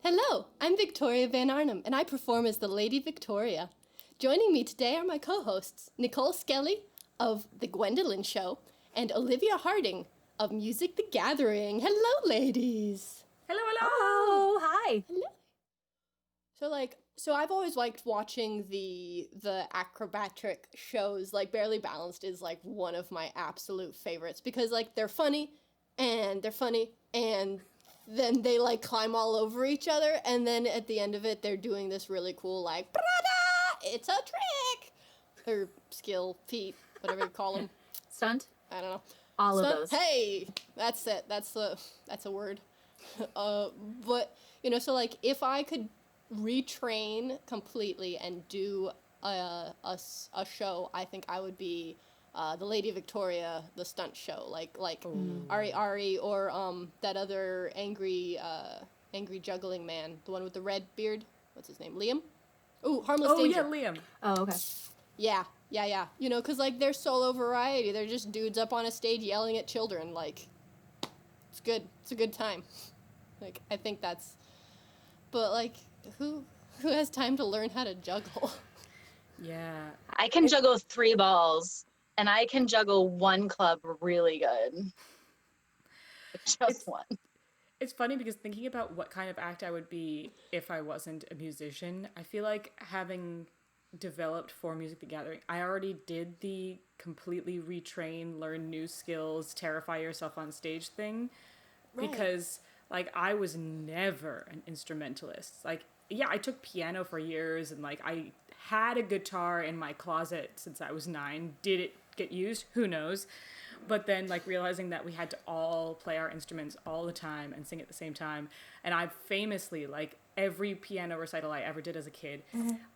Hello, I'm Victoria Van Arnhem, and I perform as the Lady Victoria. Joining me today are my co-hosts, Nicole Skelly of The Gwendolyn Show, and Olivia Harding of Music the Gathering. Hello, ladies! Hello! Oh, hi! Hello. So I've always liked watching the acrobatic shows. Like Barely Balanced is like one of my absolute favorites because like they're funny and then they like climb all over each other, and then at the end of it they're doing this really cool like Brada! It's a trick or skill, feat, whatever you call them. Stunt? I don't know. All Stunt? of those. Hey, that's it. That's a word. But so like if I could retrain completely and do a show, I think I would be the Lady Victoria, the stunt show, like Ari or that other angry juggling man, the one with the red beard. What's his name? Liam? Ooh, Harmless Danger. Oh yeah, Liam. Oh, okay. Yeah. Because like they're solo variety. They're just dudes up on a stage yelling at children. Like, it's good. It's a good time. Like, I think that's. But like, who has time to learn how to juggle? Yeah. I can juggle 3 balls, and I can juggle 1 club really good. Just one. It's funny because thinking about what kind of act I would be if I wasn't a musician, I feel like having developed for Music the Gathering, I already did the completely retrain, learn new skills, terrify yourself on stage thing. Right. Because like I was never an instrumentalist. Like, yeah, I took piano for years and like I had a guitar in my closet since I was 9. Did it get used? Who knows? But then like realizing that we had to all play our instruments all the time and sing at the same time. And I famously, like every piano recital I ever did as a kid,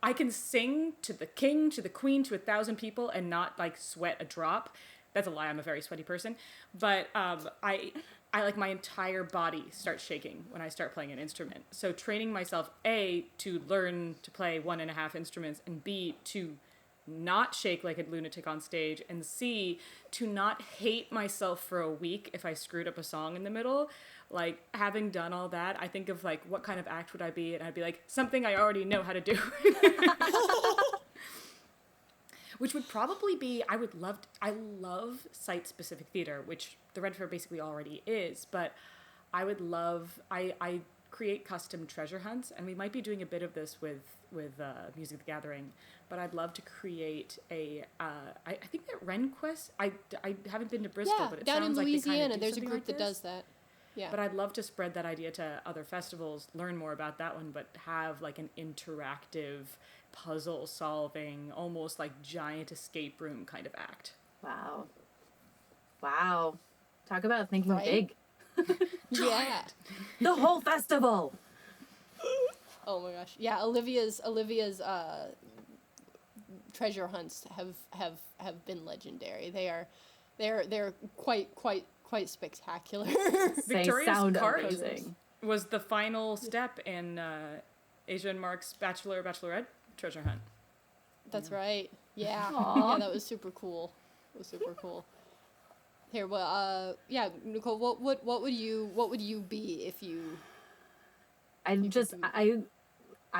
I can sing to the king, to the queen, to 1,000 people and not like sweat a drop. That's a lie. I'm a very sweaty person. But I like my entire body starts shaking when I start playing an instrument. So training myself, A, to learn to play 1.5 instruments, and B, to not shake like a lunatic on stage, and C, to not hate myself for a week if I screwed up a song in the middle. Like, having done all that, I think of like, what kind of act would I be? And I'd be like, something I already know how to do. Which would probably be, I love site-specific theater, which the Red Fair basically already is, but I would love, I create custom treasure hunts, and we might be doing a bit of this with Music the Gathering, but I'd love to create I think that Ren Quest, I haven't been to Bristol, but it down sounds in Louisiana, like they there's a something group like that this. does that. Yeah. But I'd love to spread that idea to other festivals, learn more about that one, but have like an interactive puzzle solving, almost like giant escape room kind of act. Wow. Talk about thinking big. Yeah. The whole festival. Oh my gosh. Yeah, Olivia's treasure hunts have been legendary. They're quite spectacular. Victoria's sound cart amazing. was the final step in Asia and Mark's Bachelorette treasure hunt. That's right. Yeah. Aww. Yeah, that was super cool. Here, well, Nicole, what would you be if you? I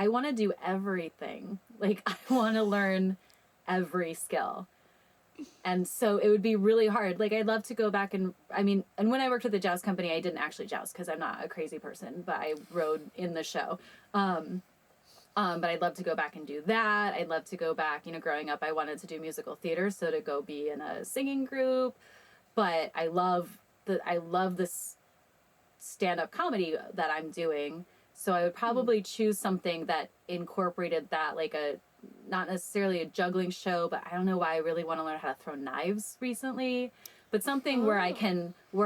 want to do everything. Like, I want to learn every skill. And so it would be really hard. Like, I'd love to go back and when I worked at the joust company, I didn't actually joust because I'm not a crazy person, but I rode in the show. But I'd love to go back and do that. I'd love to go back, growing up, I wanted to do musical theater, so to go be in a singing group. But I love this stand-up comedy that I'm doing. So I would probably choose something that incorporated that, like not necessarily a juggling show, but I don't know why I really want to learn how to throw knives recently, but something where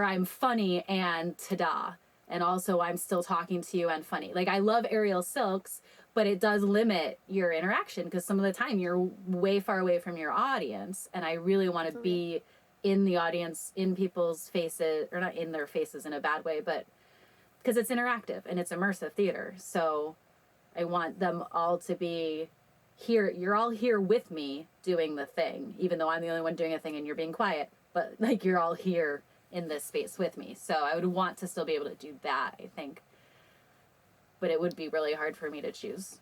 I'm funny and ta-da. And also I'm still talking to you and funny. Like, I love aerial silks, but it does limit your interaction because some of the time you're way far away from your audience. And I really want to be in the audience, in people's faces, or not in their faces in a bad way, but because it's interactive and it's immersive theater. So I want them all to be here. You're all here with me doing the thing, even though I'm the only one doing a thing and you're being quiet, but like you're all here in this space with me. So I would want to still be able to do that, I think. but it would be really hard for me to choose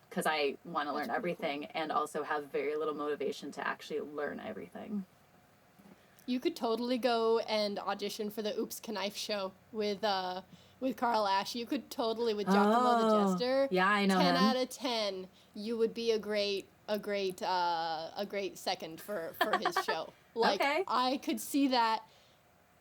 because I want to learn everything and also have very little motivation to actually learn everything. You could totally go and audition for the Oops Knife show with Carl Ash. You could totally with Giacomo the Jester. Yeah, I know 10 him. out of 10. You would be a great second for his show. Like, Okay. I could see that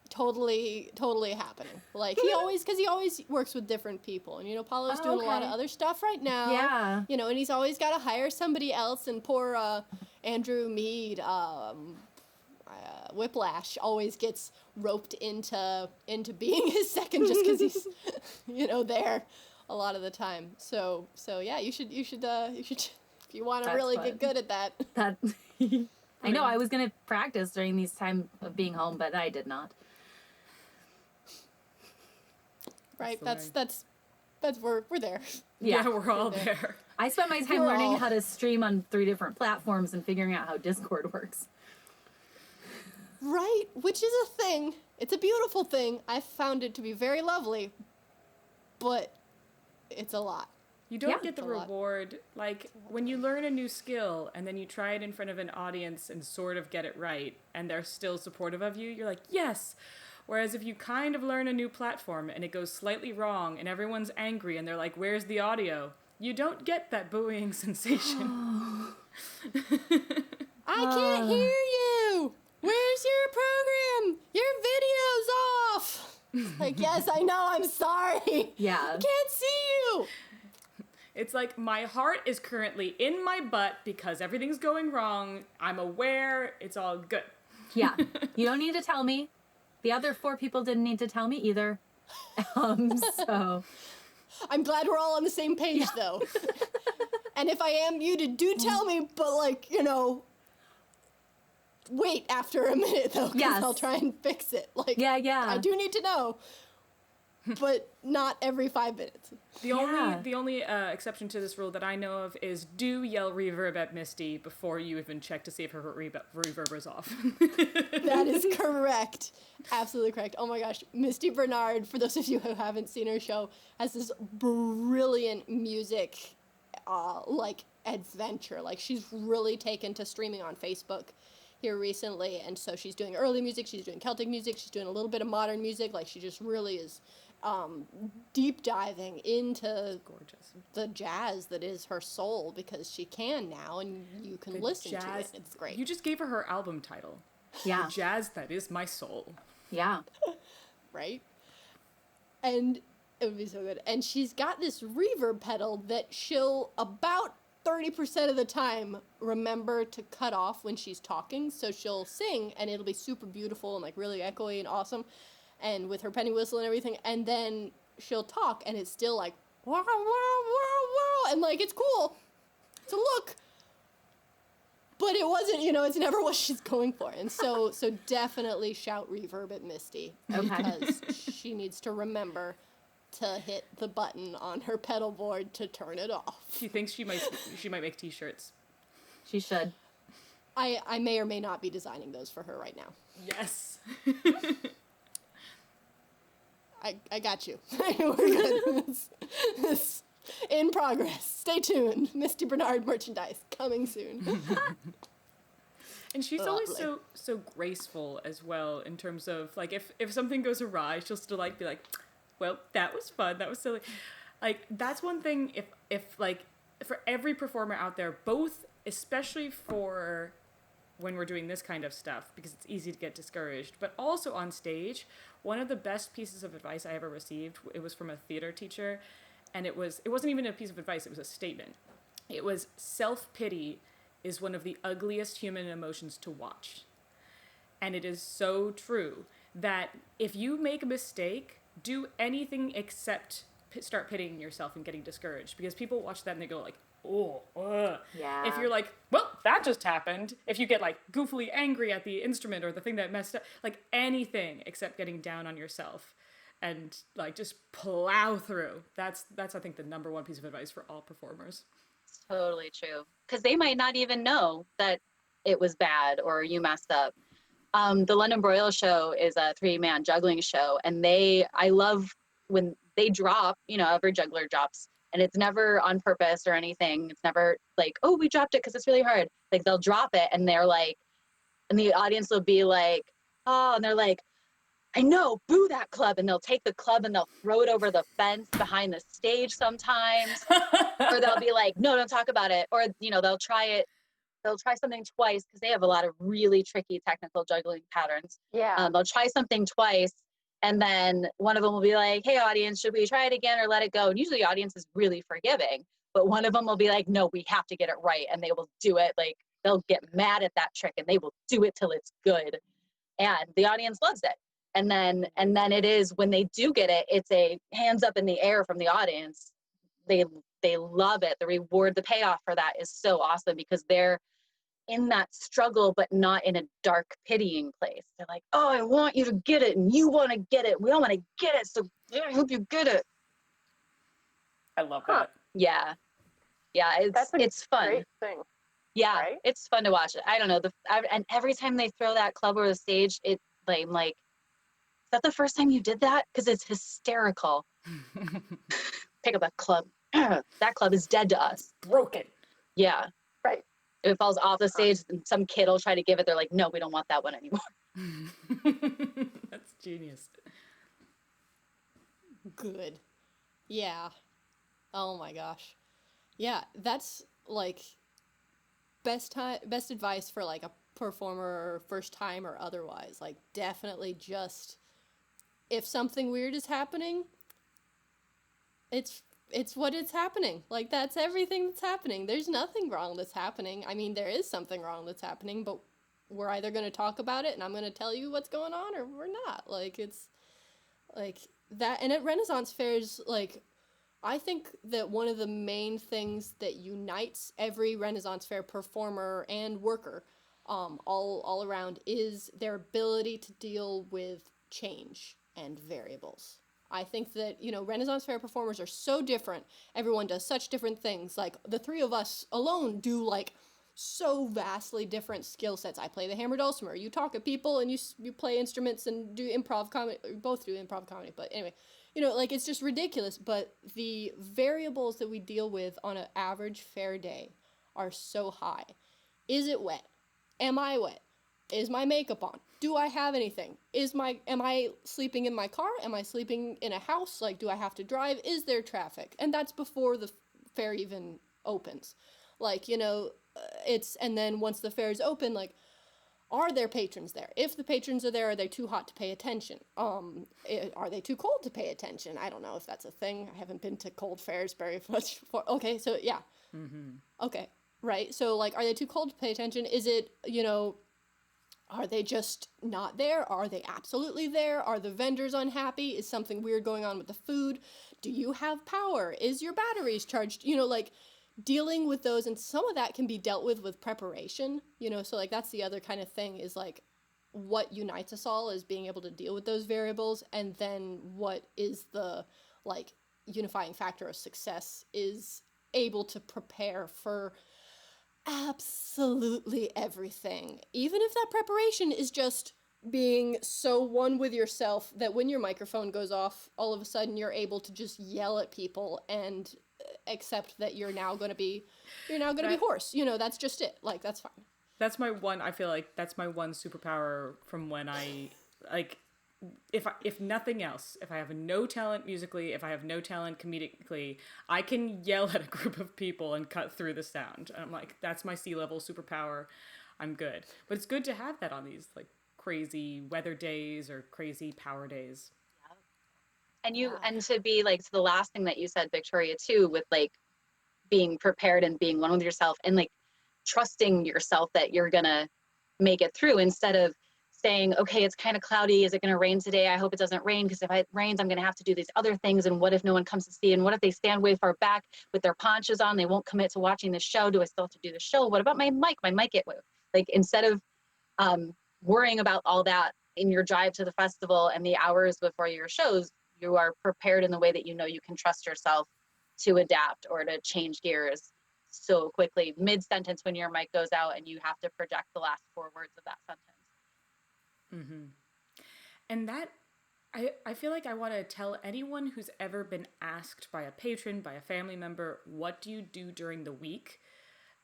totally happening. Like, he always works with different people. And, you know, Paulo's doing a lot of okay. other stuff right now. Yeah. You know, and he's always got to hire somebody else. And poor Andrew Mead, Whiplash, always gets roped into being his second just because he's, you know, there a lot of the time. So yeah, you should if you want to That's really fun. get good at that. That I know I was going to practice during these time of being home, but I did not. Right? That's That's we're there. Yeah, Yeah. we're all There. there. I spent my time You're learning all- how to stream on 3 different platforms and figuring out how Discord works. Right? Which is a thing. It's a beautiful thing. I found it to be very lovely, but it's a lot. You don't Yeah. get the It's a lot. reward. Like, when you learn a new skill and then you try it in front of an audience and sort of get it right, and they're still supportive of you, you're like, yes! Whereas if you kind of learn a new platform and it goes slightly wrong and everyone's angry and they're like, where's the audio? You don't get that buoying sensation. I can't hear you. Where's your program? Your video's off. Like, yes, I know. I'm sorry. Yeah. I can't see you. It's like, my heart is currently in my butt because everything's going wrong. I'm aware. It's all good. Yeah. You don't need to tell me. The other 4 people didn't need to tell me either. So I'm glad we're all on the same page, though. And if I am muted, do tell me, but, like, you know, wait after a minute, though, because Yes. I'll try and fix it. Like, yeah. I do need to know, but not every 5 minutes. The only exception to this rule that I know of is do yell reverb at Misty before you even check to see if her reverb is off. That is correct. Absolutely correct. Oh my gosh. Misty Bernard, for those of you who haven't seen her show, has this brilliant music, like, adventure. Like, she's really taken to streaming on Facebook here recently. And so she's doing early music, she's doing Celtic music, she's doing a little bit of modern music. Like, she just really is deep diving into Gorgeous. the jazz that is her soul because she can now and you can listen to it. It's great. You just gave her album title. Yeah. The jazz that is my soul. Yeah. Right? And it would be so good. And she's got this reverb pedal that she'll about 30% of the time remember to cut off when she's talking. So she'll sing and it'll be super beautiful and like really echoey and awesome. And with her penny whistle and everything. And then she'll talk and it's still like, wow, wow, wow, wow. And like, it's cool. It's a look. But it wasn't, you know, it's never what she's going for. And so definitely shout reverb at Misty. Okay. Because she needs to remember to hit the button on her pedal board to turn it off. She thinks she might make t-shirts. She should. I may or may not be designing those for her right now. Yes. I got you. We're good. It's in progress. Stay tuned. Misty Bernard merchandise coming soon. And she's always Lovely. so graceful as well in terms of like if something goes awry, she'll still like be like, well, that was fun, that was silly. Like that's one thing if like for every performer out there, both especially for when we're doing this kind of stuff because it's easy to get discouraged, but also on stage, one of the best pieces of advice I ever received, it was from a theater teacher, and it wasn't even a piece of advice, it was a statement. It was self-pity is one of the ugliest human emotions to watch. And it is so true that if you make a mistake, do anything except start pitying yourself and getting discouraged, because people watch that and they go like, oh, Yeah. If you're like, well, that just happened. If you get like goofily angry at the instrument or the thing that messed up, like anything except getting down on yourself and like just plow through. That's I think the number one piece of advice for all performers. Totally true. Because they might not even know that it was bad or you messed up. The London Broil show is a 3-man juggling show, and I love when they drop, you know, every juggler drops, and it's never on purpose or anything. It's never like, oh, we dropped it because it's really hard. Like they'll drop it and they're like, and the audience will be like, oh, and they're like, I know, boo that club. And they'll take the club and they'll throw it over the fence behind the stage sometimes. Or they'll be like, no, don't talk about it. Or, you know, they'll try something twice because they have a lot of really tricky technical juggling patterns. Yeah. They'll try something twice. And then one of them will be like, hey, audience, should we try it again or let it go? And usually the audience is really forgiving. But one of them will be like, no, we have to get it right. And they will do it. Like, they'll get mad at that trick and they will do it till it's good. And the audience loves it. And then it is, when they do get it, it's a hands up in the air from the audience. They love it. The reward, the payoff for that is so awesome because they're in that struggle, but not in a dark, pitying place. They're like, oh, I want you to get it, and you want to get it. We all want to get it, so I hope you get it. I love that. Yeah, it's fun. Great thing. Yeah, right? It's fun to watch it. I don't know, and every time they throw that club over the stage, I'm like, is that the first time you did that? Because it's hysterical. Pick up that club. That club is dead to us. Broken. Yeah. Right. If it falls off the stage and some kid will try to give it, they're like, no, we don't want that one anymore. That's genius. Good. Yeah. Oh my gosh. Yeah, that's like best advice for like a performer first time or otherwise. Like definitely just if something weird is happening, it's what it's happening. Like that's everything that's happening. There's nothing wrong that's happening. I mean, there is something wrong that's happening, but we're either going to talk about it and I'm going to tell you what's going on or we're not. Like it's like that. And at Renaissance fairs, like I think that one of the main things that unites every Renaissance fair performer and worker all around is their ability to deal with change and variables. I think that, you know, Renaissance fair performers are so different. Everyone does such different things. Like the three of us alone do like so vastly different skill sets. I play the hammer dulcimer. You talk at people and you play instruments and do improv comedy. We both do improv comedy. But anyway, you know, like it's just ridiculous. But the variables that we deal with on an average fair day are so high. Is it wet? Am I wet? Is my makeup on? Do I have anything? Am I sleeping in my car? Am I sleeping in a house? Like, do I have to drive? Is there traffic? And that's before the fair even opens. Like, you know, and then once the fair is open, like, are there patrons there? If the patrons are there, are they too hot to pay attention? Are they too cold to pay attention? I don't know if that's a thing. I haven't been to cold fairs very much before. Okay, so yeah. Mm-hmm. Okay, right. So, like, are they too cold to pay attention? Is it, you know, are they just not there? Are they absolutely there? Are the vendors unhappy? Is something weird going on with the food? Do you have power? Is your batteries charged? You know, like, dealing with those, and some of that can be dealt with preparation, you know, so like that's the other kind of thing is like what unites us all is being able to deal with those variables, and then what is the like unifying factor of success is able to prepare for absolutely everything, even if that preparation is just being so one with yourself that when your microphone goes off, all of a sudden you're able to just yell at people and accept that you're now going to be hoarse. You know, that's just it. Like, that's fine. That's my one, I feel like that's my one superpower from when I, like, if nothing else, if I have no talent musically, if I have no talent comedically, I can yell at a group of people and cut through the sound. And I'm like, that's my C-level superpower. I'm good. But it's good to have that on these, like, crazy weather days or crazy power days. And and to be like, to the last thing that you said, Victoria, too, with like being prepared and being one with yourself and like trusting yourself that you're gonna make it through, instead of saying, okay, it's kind of cloudy, is it gonna rain today? I hope it doesn't rain, because if it rains, I'm gonna have to do these other things, and what if no one comes to see, and what if they stand way far back with their ponchos on, they won't commit to watching the show, do I still have to do the show? What about my mic get like, instead of worrying about all that in your drive to the festival and the hours before your shows, you are prepared in the way that you know you can trust yourself to adapt or to change gears so quickly mid-sentence when your mic goes out and you have to project the last 4 words of that sentence. Mm-hmm. And that I feel like I want to tell anyone who's ever been asked by a patron, by a family member, what do you do during the week?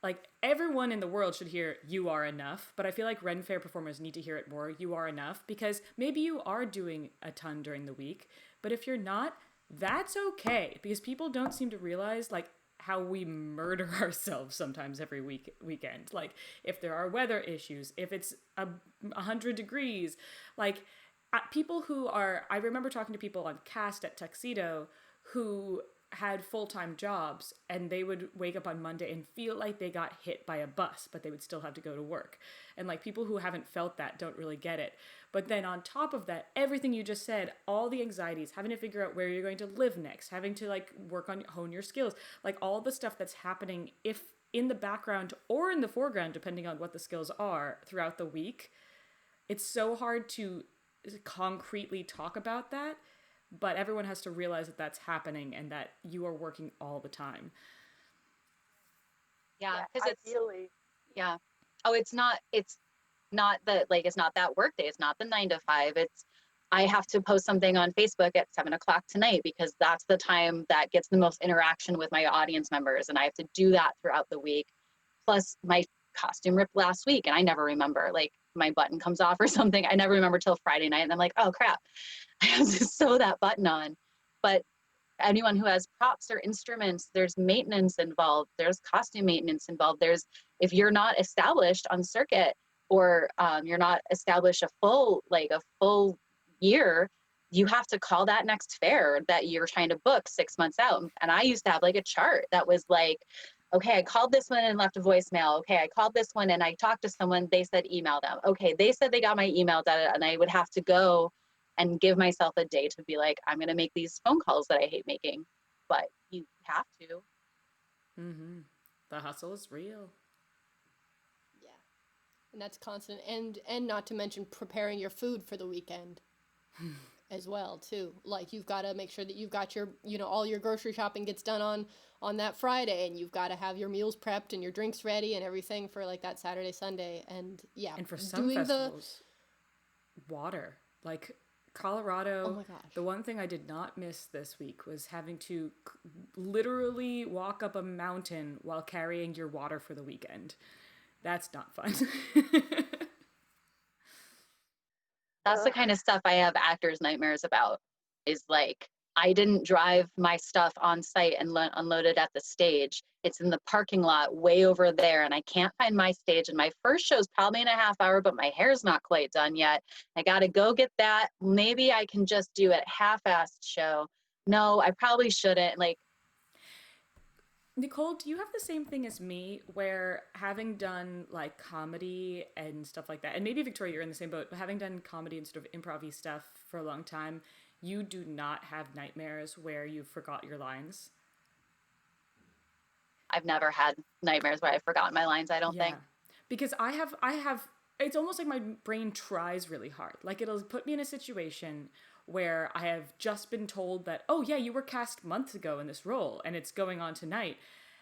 Like, everyone in the world should hear, you are enough, but I feel like Ren Fair performers need to hear it more, you are enough, because maybe you are doing a ton during the week, but if you're not, that's okay, because people don't seem to realize, like, how we murder ourselves sometimes every weekend. Like, if there are weather issues, if it's 100 degrees, like, people who are, I remember talking to people on cast at Tuxedo who had full-time jobs, and they would wake up on Monday and feel like they got hit by a bus, but they would still have to go to work. And like, people who haven't felt that don't really get it. But then on top of that, everything you just said, all the anxieties, having to figure out where you're going to live next, having to like work on, hone your skills, like all the stuff that's happening, if in the background or in the foreground, depending on what the skills are throughout the week, it's so hard to concretely talk about that. But everyone has to realize that that's happening and that you are working all the time. Yeah, because it's ideally. yeah. Oh, it's not the like it's not that work day. It's not the 9 to 5. It's I have to post something on Facebook at 7 o'clock tonight because that's the time that gets the most interaction with my audience members, and I have to do that throughout the week. Plus, my costume ripped last week, and I never remember. Like, my button comes off or something. I never remember till Friday night, and I'm like, oh crap, I have to sew that button on. But anyone who has props or instruments, there's maintenance involved. There's costume maintenance involved. There's, if you're not established on circuit, or you're not established a full year, you have to call that next fair that you're trying to book 6 months out. And I used to have like a chart that was like, okay, I called this one and left a voicemail. Okay, I called this one and I talked to someone. They said email them. Okay, they said they got my email, and I would have to go and give myself a day to be like, I'm going to make these phone calls that I hate making. But you have to. Mm-hmm. The hustle is real. Yeah. And that's constant. And not to mention preparing your food for the weekend as well, too. Like, you've got to make sure that you've got your, all your grocery shopping gets done on that Friday, and you've got to have your meals prepped and your drinks ready and everything for like that Saturday, Sunday. And yeah. And for some festivals, water. Like, Colorado, oh my gosh. The one thing I did not miss this week was having to literally walk up a mountain while carrying your water for the weekend. That's not fun. That's the kind of stuff I have actors' nightmares about, is like, I didn't drive my stuff on site and unload it at the stage. It's in the parking lot way over there, and I can't find my stage. And my first show's probably in a half hour, but my hair's not quite done yet. I got to go get that. Maybe I can just do a half-assed show. No, I probably shouldn't. Like, Nicole, do you have the same thing as me, where having done like comedy and stuff like that, and maybe Victoria, you're in the same boat, but having done comedy and sort of improv-y stuff for a long time, you do not have nightmares where you forgot your lines? I've never had nightmares where I've forgotten my lines, I don't think. Because I have, it's almost like my brain tries really hard. Like, it'll put me in a situation where I have just been told that, oh yeah, you were cast months ago in this role and it's going on tonight.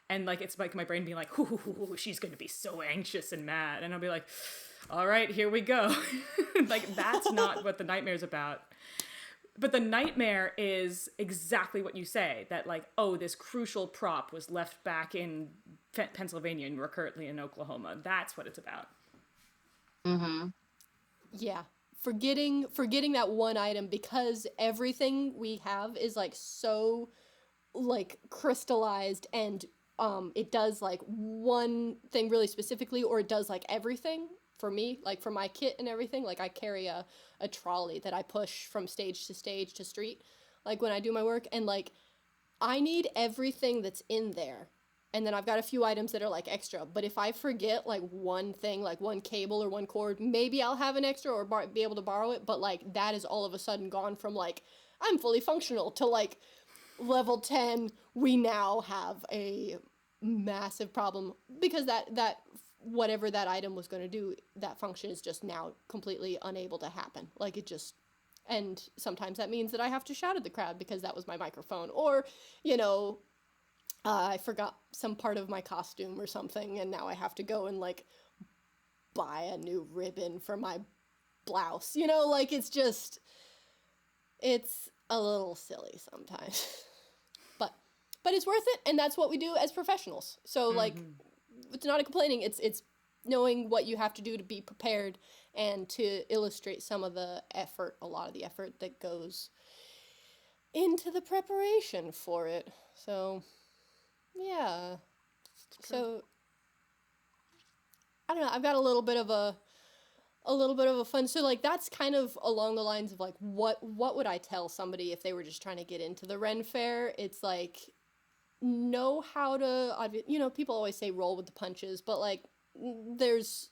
And like, it's like my brain being like, ooh, she's going to be so anxious and mad. And I'll be like, all right, here we go. Like, that's not what the nightmare's about. But the nightmare is exactly what you say, that like, oh, this crucial prop was left back in Pennsylvania and we're currently in Oklahoma. That's what it's about. Mm-hmm. Yeah. Forgetting that one item, because everything we have is like so like crystallized, and it does like one thing really specifically, or it does like everything. For me, like for my kit and everything, like I carry a trolley that I push from stage to street, like when I do my work, and like I need everything that's in there. And then I've got a few items that are like extra, but if I forget like one thing, like one cable or one cord, maybe I'll have an extra or be able to borrow it, but like that is all of a sudden gone from like I'm fully functional to like level 10, we now have a massive problem, because that whatever that item was going to do, that function is just now completely unable to happen. Like, it just, and sometimes that means that I have to shout at the crowd because that was my microphone, or, I forgot some part of my costume or something, and now I have to go and like buy a new ribbon for my blouse, like, it's just, It's a little silly sometimes. But it's worth it, and that's what we do as professionals. So like it's not a complaining, it's knowing what you have to do to be prepared and to illustrate some of the effort, a lot of the effort that goes into the preparation for it. So yeah. So I don't know, I've got a little bit of a fun, so like that's kind of along the lines of like what would I tell somebody if they were just trying to get into the Ren Fair. It's like know how to, people always say roll with the punches, but like there's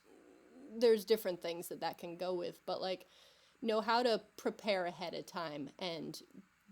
different things that can go with, but like know how to prepare ahead of time and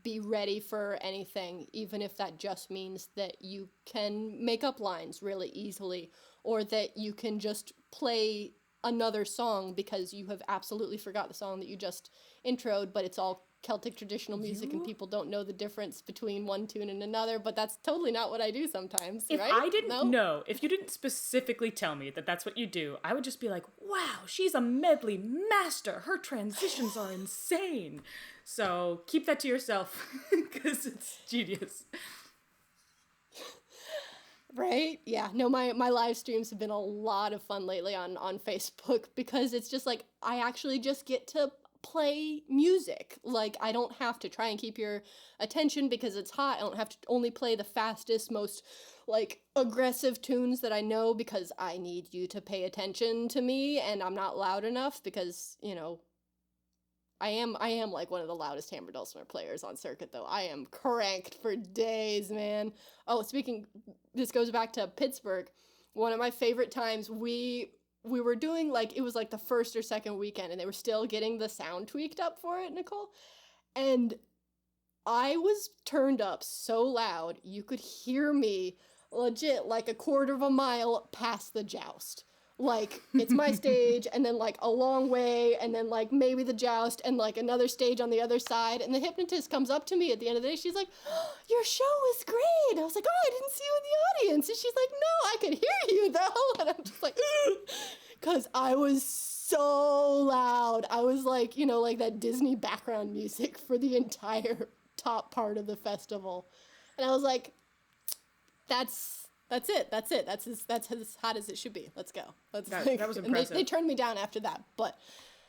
be ready for anything, even if that just means that you can make up lines really easily, or that you can just play another song because you have absolutely forgot the song that you just introed, but it's all Celtic traditional music and people don't know the difference between one tune and another, but that's totally not what I do sometimes, If right? I didn't know, if you didn't specifically tell me that that's what you do, I would just be like, wow, she's a medley master. Her transitions are insane. So keep that to yourself because it's genius. Right? Yeah. No, my live streams have been a lot of fun lately on Facebook because it's just like I actually just get to play music. Like I don't have to try and keep your attention because it's hot. I don't have to only play the fastest, most like aggressive tunes that I know because I need you to pay attention to me and I'm not loud enough because, I am like one of the loudest hammer dulcimer players on circuit though. I am cranked for days, man. Oh, this goes back to Pittsburgh. One of my favorite times we were doing like, it was like the first or second weekend and they were still getting the sound tweaked up for it, Nicole. And I was turned up so loud, you could hear me legit like a quarter of a mile past the joust. Like, it's my stage, and then, like, a long way, and then, like, maybe the joust, and, like, another stage on the other side. And the hypnotist comes up to me at the end of the day. She's like, oh, your show was great. I was like, oh, I didn't see you in the audience. And she's like, no, I could hear you, though. And I'm just like, because I was so loud. I was like, like that Disney background music for the entire top part of the festival. And I was like, that's it. That's as hot as it should be. Let's go. That was impressive. They turned me down after that, but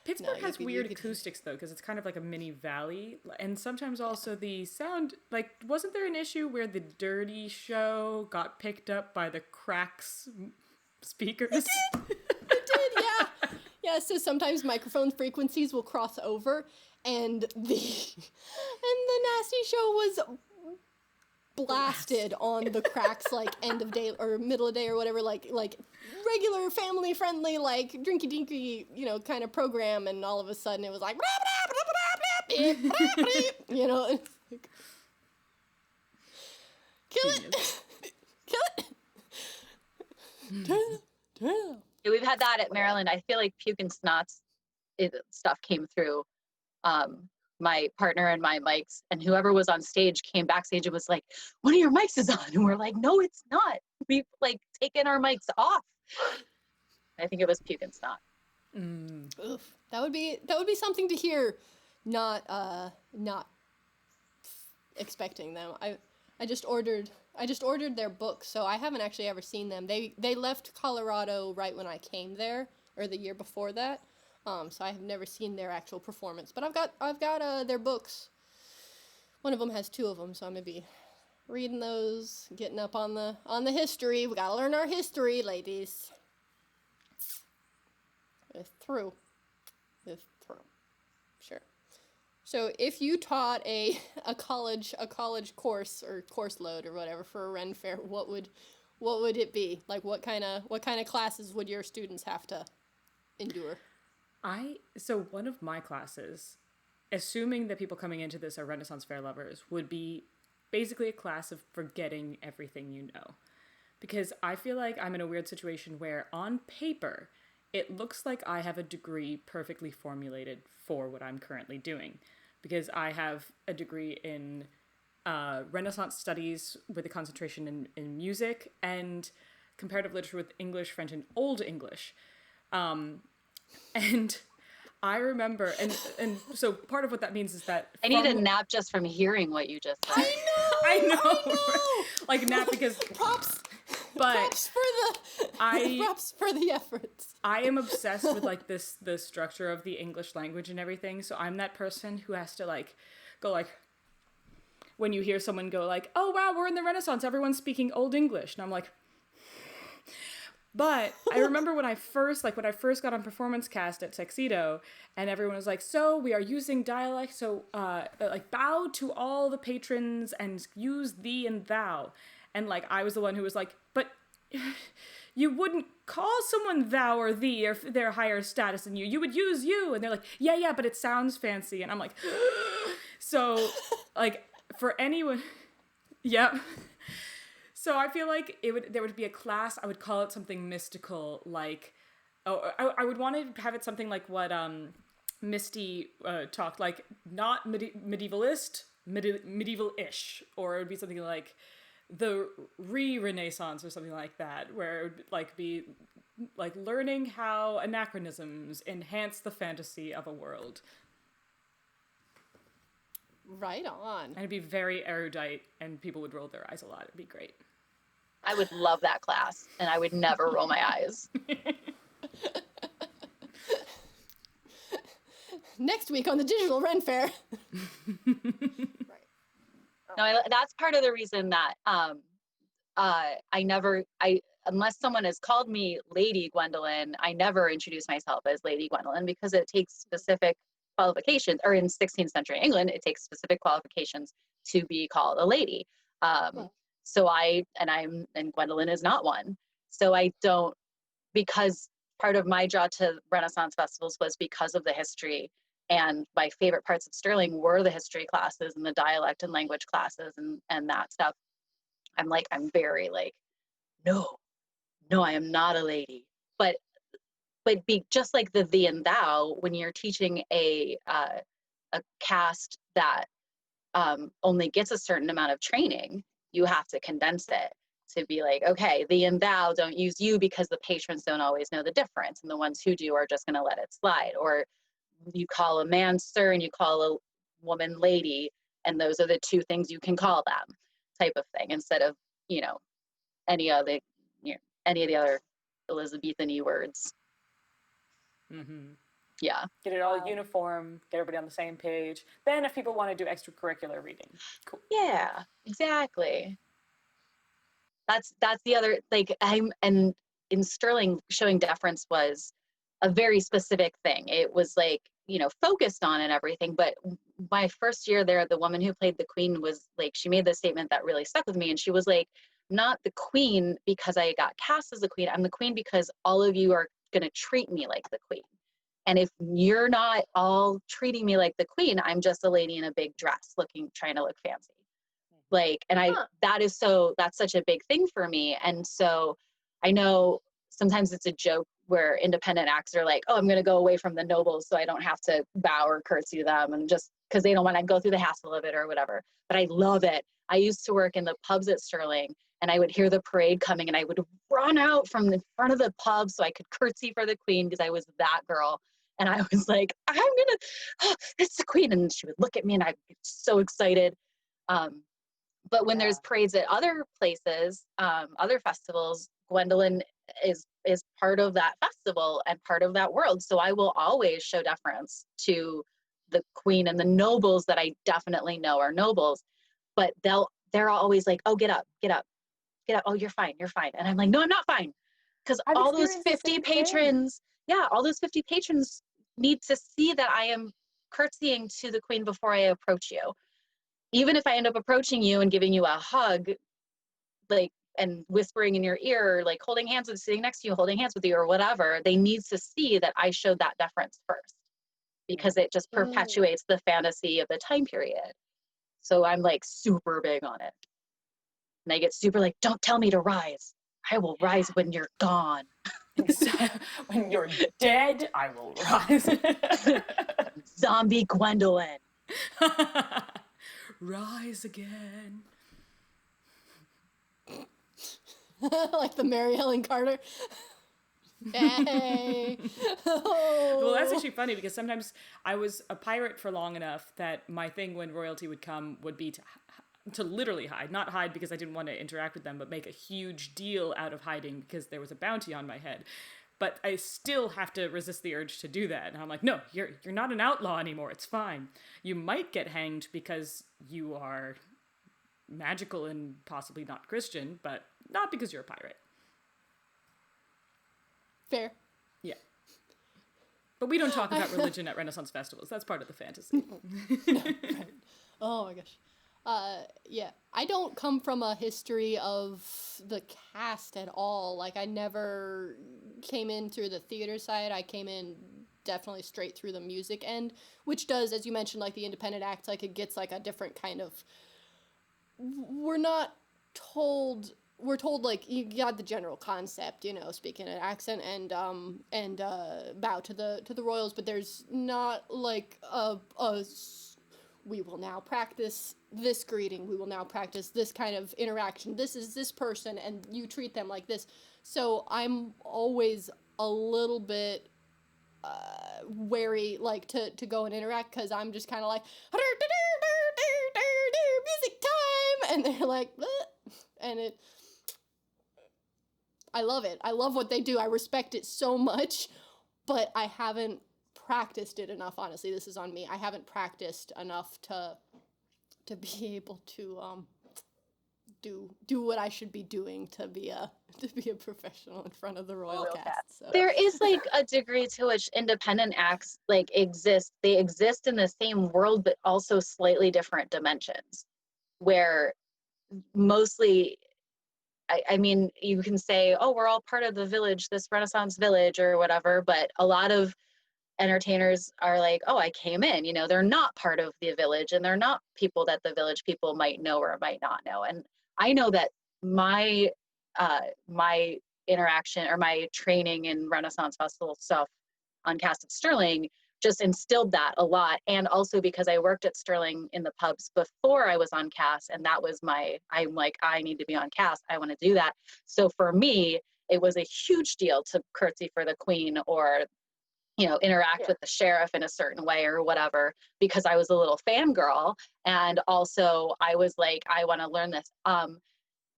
Pittsburgh has weird acoustics though, because it's kind of like a mini valley, and sometimes also the sound. Like, wasn't there an issue where the Dirty Show got picked up by the Cracks speakers? It did, yeah. Yeah, so sometimes microphone frequencies will cross over, and the Nasty Show was blasted on the Cracks like end of day or middle of day or whatever, like regular family friendly like Drinky Dinky kind of program, and all of a sudden it was like it's like, kill it turn it. Yeah, we've had that at Maryland. I feel like puke and snots stuff came through my partner and my mics, and whoever was on stage came backstage and was like, one of your mics is on, and we're like, no, it's not. We've like taken our mics off. I think it was puke and snot. Oof. That would be something to hear, not expecting them. I just ordered their book, so I haven't actually ever seen them. They left Colorado right when I came there, or the year before that. So I have never seen their actual performance, but I've got their books. One of them has two of them, so I'm gonna be reading those, getting up on the history. We gotta learn our history, ladies. It's through, sure. So if you taught a college course or course load or whatever for a Ren Fair, what would it be? Like what kind of classes would your students have to endure? So one of my classes, assuming that people coming into this are Renaissance Fair lovers, would be basically a class of forgetting everything you know. Because I feel like I'm in a weird situation where on paper, it looks like I have a degree perfectly formulated for what I'm currently doing. Because I have a degree in Renaissance studies with a concentration in music and comparative literature with English, French, and Old English. And I remember, and so part of what that means is that I need a nap just from hearing what you just said. I know. Like nap because props but props for the efforts. I am obsessed with like the structure of the English language and everything. So I'm that person who has to like go like when you hear someone go like, "Oh wow, we're in the Renaissance, everyone's speaking Old English," and I'm like. But I remember when I first got on performance cast at Tuxedo, and everyone was like, "So we are using dialect. So like bow to all the patrons and use thee and thou," and like I was the one who was like, "But you wouldn't call someone thou or thee if they're higher status than you. You would use you," and they're like, "Yeah, but it sounds fancy," and I'm like, so like for anyone, yep. So I feel like there would be a class, I would call it something mystical, like, I would want to have it something like what Misty talked, like, not medievalist, medieval-ish, or it would be something like the Renaissance or something like that, where it would like be like learning how anachronisms enhance the fantasy of a world. Right on. And it'd be very erudite, and people would roll their eyes a lot. It'd be great. I would love that class, and I would never roll my eyes. Next week on the Digital Ren Fair. Right. No, that's part of the reason that unless someone has called me Lady Gwendolyn, I never introduce myself as Lady Gwendolyn because it takes specific qualifications, or in 16th century England, it takes specific qualifications to be called a lady. So and Gwendolyn is not one. So I don't, because part of my draw to Renaissance festivals was because of the history, and my favorite parts of Sterling were the history classes and the dialect and language classes and that stuff. I'm very like, no, I am not a lady. But be just like the thee and thou, when you're teaching a cast that only gets a certain amount of training, you have to condense it to be like, okay, thee and thou, don't use you because the patrons don't always know the difference, and the ones who do are just going to let it slide. Or you call a man sir and you call a woman lady, and those are the two things you can call them, type of thing, instead of any of the other Elizabethan-y words. Mm-hmm. Yeah. Get it all uniform, get everybody on the same page. Then if people want to do extracurricular reading, cool. Yeah, exactly. That's the other, like, and in Sterling, showing deference was a very specific thing. It was like, focused on and everything. But my first year there, the woman who played the queen was like, she made this statement that really stuck with me. And she was like, not the queen because I got cast as the queen. I'm the queen because all of you are going to treat me like the queen. And if you're not all treating me like the queen, I'm just a lady in a big dress trying to look fancy. Like, and that's such a big thing for me. And so I know sometimes it's a joke where independent acts are like, oh, I'm going to go away from the nobles so I don't have to bow or curtsy to them, and just because they don't want to go through the hassle of it or whatever. But I love it. I used to work in the pubs at Sterling, and I would hear the parade coming, and I would run out from the front of the pub so I could curtsy for the queen, because I was that girl. And I was like, it's the queen. And she would look at me and I'd get so excited. But when there's parades at other places, other festivals, Gwendolyn is part of that festival and part of that world. So I will always show deference to the queen and the nobles that I definitely know are nobles. But they're always like, oh, get up. Oh, you're fine. And I'm like, no, I'm not fine. Because all those 50 patrons, all those 50 patrons need to see that I am curtsying to the queen before I approach you. Even if I end up approaching you and giving you a hug, like, and whispering in your ear, like holding hands with, sitting next to you, holding hands with you or whatever, they need to see that I showed that deference first, because it just perpetuates the fantasy of the time period. So I'm like super big on it. And I get super like, don't tell me to rise. I will rise when you're gone. When you're dead, I will rise. Zombie Gwendolyn. Rise again. Like the Mary Helen Carter. Hey. Well, that's actually funny because sometimes I was a pirate for long enough that my thing when royalty would come would be to literally hide. Not hide because I didn't want to interact with them, but make a huge deal out of hiding because there was a bounty on my head. But I still have to resist the urge to do that. And I'm like, no, you're not an outlaw anymore. It's fine. You might get hanged because you are magical and possibly not Christian, but not because you're a pirate. Fair. Yeah. But we don't talk about religion at Renaissance festivals. That's part of the fantasy. Right. Oh my gosh. Yeah. I don't come from a history of the cast at all. Like, I never came in through the theater side. I came in definitely straight through the music end, which does, as you mentioned, like the independent act, like it gets like a different kind of, we're not told, we're told like you got the general concept, you know, speaking an accent and bow to the royals, but there's not like we will now practice this greeting, we will now practice this kind of interaction, this is this person and you treat them like this. So I'm always a little bit wary, like to go and interact, because I'm just kind of like music time, and they're like and it, I love it. I love what they do. I respect it so much, but I haven't practiced it enough. Honestly, this is on me. I haven't practiced enough to be able to do what I should be doing to be a professional in front of the royal cast. So. There is like a degree to which independent acts like exist. They exist in the same world, but also slightly different dimensions, where mostly, I mean, you can say, oh, we're all part of the village, this Renaissance village or whatever, but a lot of entertainers are like, oh, I came in, you know, they're not part of the village and they're not people that the village people might know or might not know. And I know that my interaction or my training in Renaissance Festival stuff on Cast of Sterling just instilled that a lot. And also because I worked at Sterling in the pubs before I was on cast, and that was I'm like, I need to be on cast. I want to do that. So for me, it was a huge deal to curtsy for the queen or, you know, interact with the sheriff in a certain way or whatever, because I was a little fangirl. And also I was like, I want to learn this.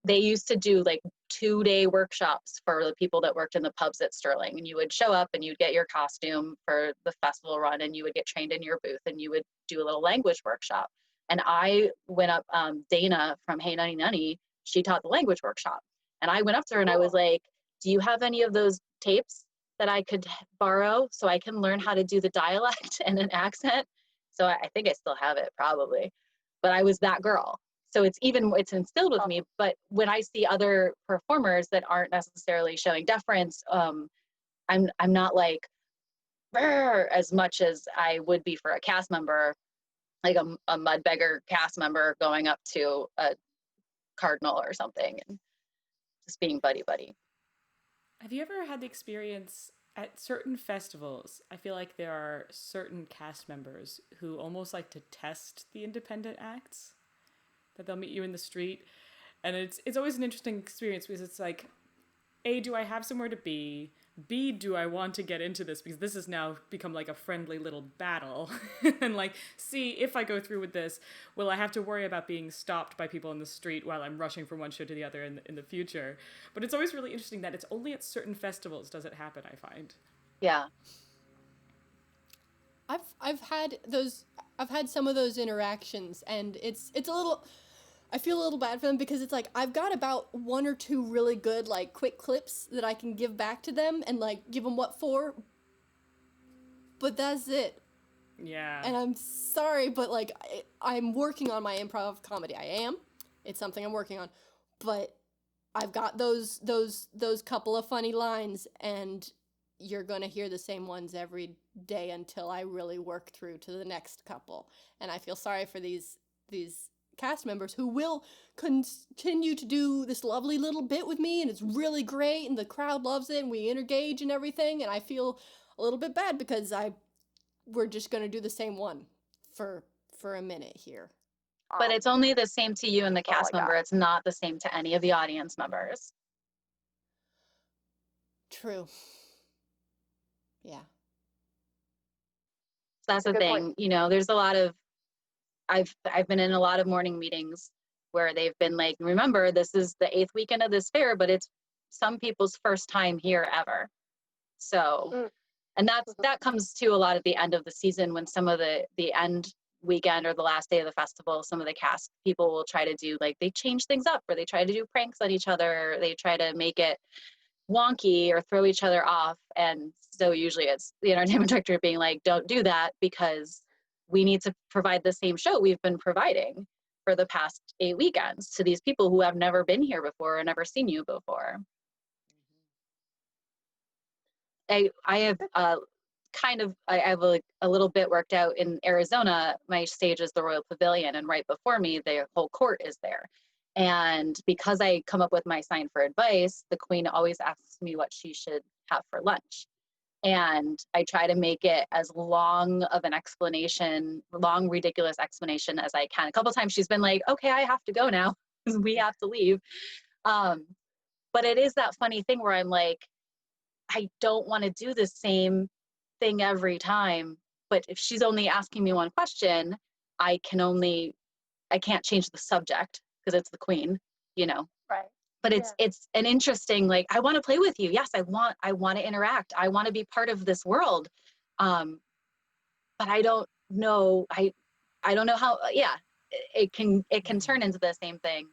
They used to do like 2-day workshops for the people that worked in the pubs at Sterling, and you would show up and you'd get your costume for the festival run and you would get trained in your booth and you would do a little language workshop. And I went up, Dana from Hey Nunny Nunny, she taught the language workshop. And I went up to her and I was like, do you have any of those tapes that I could borrow so I can learn how to do the dialect and an accent? So I think I still have it probably, but I was that girl. So it's instilled with me. But when I see other performers that aren't necessarily showing deference, I'm not like as much as I would be for a cast member, like a mud beggar cast member going up to a cardinal or something and just being buddy. Have you ever had the experience at certain festivals? I feel like there are certain cast members who almost like to test the independent acts. That they'll meet you in the street, and it's always an interesting experience because it's like, A, do I have somewhere to be? B, do I want to get into this because this has now become like a friendly little battle? And like, C, if I go through with this, will I have to worry about being stopped by people in the street while I'm rushing from one show to the other in the future? But it's always really interesting that it's only at certain festivals does it happen, I find. Yeah. I've had some of those interactions, and it's a little, I feel a little bad for them because it's like I've got about 1 or 2 really good like quick clips that I can give back to them and like give them what for, but that's it. Yeah. And I'm sorry, but like I'm working on my improv comedy. It's something I'm working on, but I've got those couple of funny lines, and you're gonna hear the same ones every day until I really work through to the next couple. And I feel sorry for these cast members who will continue to do this lovely little bit with me, and it's really great and the crowd loves it and we engage and everything, and I feel a little bit bad because we're just going to do the same one for a minute here. But it's only the same to you and the cast member. It's not the same to any of the audience members. True. Yeah. So that's the Good thing. point. You know, there's a lot of I've been in a lot of morning meetings where they've been like, remember, this is the 8th weekend of this fair, but it's some people's first time here ever. So, Mm. and Mhm. that comes to a lot at the end of the season when some of the end weekend or the last day of the festival, some of the cast people will try to do like they change things up, or they try to do pranks on each other, or they try to make it wonky or throw each other off. And so usually it's the entertainment director being like, don't do that, because we need to provide the same show we've been providing for the past 8 weekends to these people who have never been here before or never seen you before. I have I have a little bit worked out in Arizona. My stage is the Royal Pavilion, and right before me, the whole court is there. And because I come up with my sign for advice, the queen always asks me what she should have for lunch. And I try to make it as long of an explanation, long, ridiculous explanation as I can. A couple times she's been like, okay, I have to go now because we have to leave. But it is that funny thing where I'm like, I don't want to do the same thing every time. But if she's only asking me one question, I can't change the subject because it's the queen, you know. Right. But it's an interesting, like, I want to play with you. Yes, I want to interact. I want to be part of this world. But I don't know. I don't know how. Yeah, it can turn into the same thing.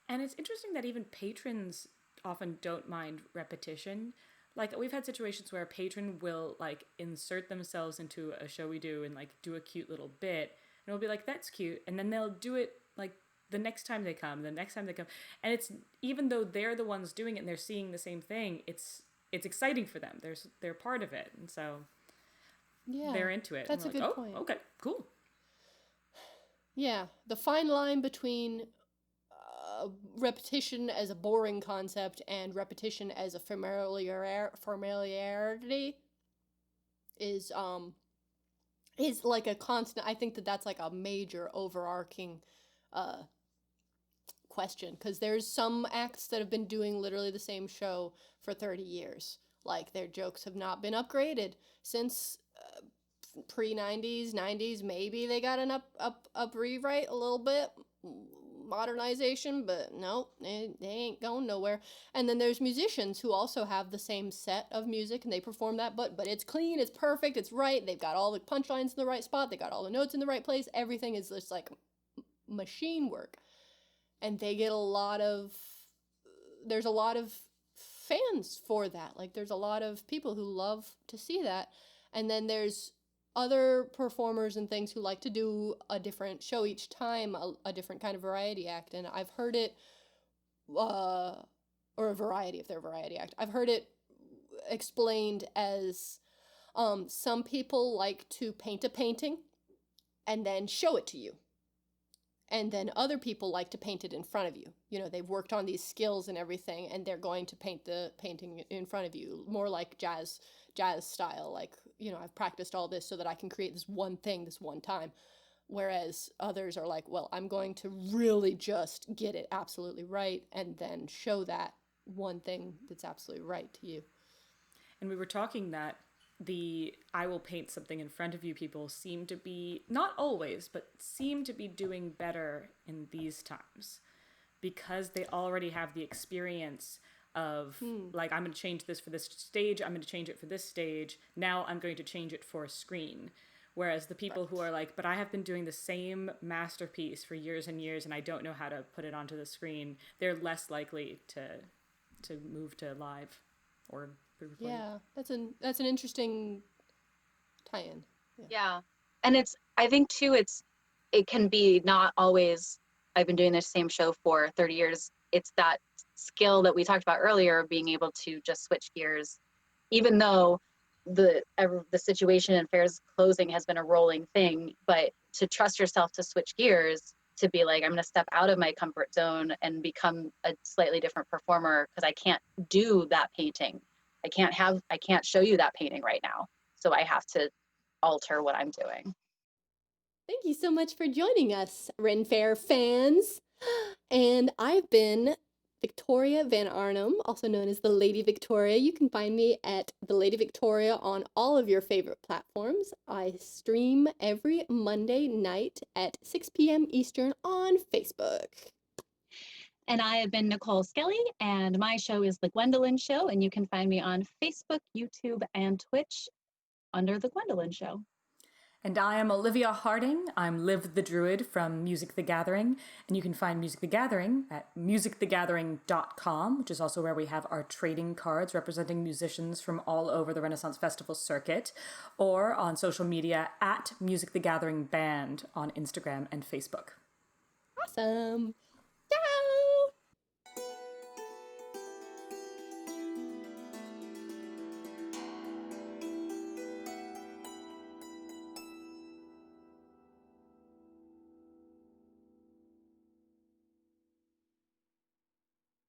And it's interesting that even patrons often don't mind repetition. Like, we've had situations where a patron will like insert themselves into a show we do and like do a cute little bit, and we'll be like, that's cute, and then they'll do it like the next time they come, and it's, even though they're the ones doing it and they're seeing the same thing, it's exciting for them. They're part of it, and so Yeah. they're into it. That's a like, good point. Okay, cool. Yeah. The fine line between repetition as a boring concept and repetition as a familiarity is like a constant. I think that that's like a major overarching question, because there's some acts that have been doing literally the same show for 30 years. Like, their jokes have not been upgraded since pre-90s, 90s. Maybe they got an up rewrite, a little bit modernization, but no, they ain't going nowhere. And then there's musicians who also have the same set of music and they perform that, but it's clean, it's perfect, it's right. They've got all the punchlines in the right spot, they got all the notes in the right place. Everything is just like machine work. And they get there's a lot of fans for that. Like, there's a lot of people who love to see that. And then there's other performers and things who like to do a different show each time, a different kind of variety act. And I've heard it, or a variety, if they're a variety act, I've heard it explained as some people like to paint a painting and then show it to you. And then other people like to paint it in front of you. You know, they've worked on these skills and everything, and they're going to paint the painting in front of you, more like jazz style. Like, you know, I've practiced all this so that I can create this one thing this one time. Whereas others are like, well, I'm going to really just get it absolutely right and then show that one thing that's absolutely right to you. And we were talking that the I will paint something in front of you people seem to be, not always, but seem to be doing better in these times, because they already have the experience of like, I'm going to change this for this stage, I'm going to change it for this stage, now I'm going to change it for a screen. Whereas the people who are like, but I have been doing the same masterpiece for years and years and I don't know how to put it onto the screen, they're less likely to move to live or pre-recorded. Yeah, that's an interesting tie-in. Yeah. And I think too, it can be not always, I've been doing this same show for 30 years. It's that skill that we talked about earlier, being able to just switch gears, even though the situation in Faire's closing has been a rolling thing, but to trust yourself to switch gears, to be like, I'm going to step out of my comfort zone and become a slightly different performer, because I can't do that painting. I can't show you that painting right now. So I have to alter what I'm doing. Thank you so much for joining us, Ren Faire fans. And I've been Victoria Van Arnhem, also known as the Lady Victoria. You can find me at the Lady Victoria on all of your favorite platforms. I stream every Monday night at 6 p.m. Eastern on Facebook. And I have been Nicole Skelly, and my show is The Gwendolyn Show, and you can find me on Facebook, YouTube, and Twitch under The Gwendolyn Show. And I am Olivia Harding. I'm Liv the Druid from Music the Gathering, and you can find Music the Gathering at musicthegathering.com, which is also where we have our trading cards representing musicians from all over the Renaissance Festival circuit, or on social media at Music the Gathering Band on Instagram and Facebook. Awesome.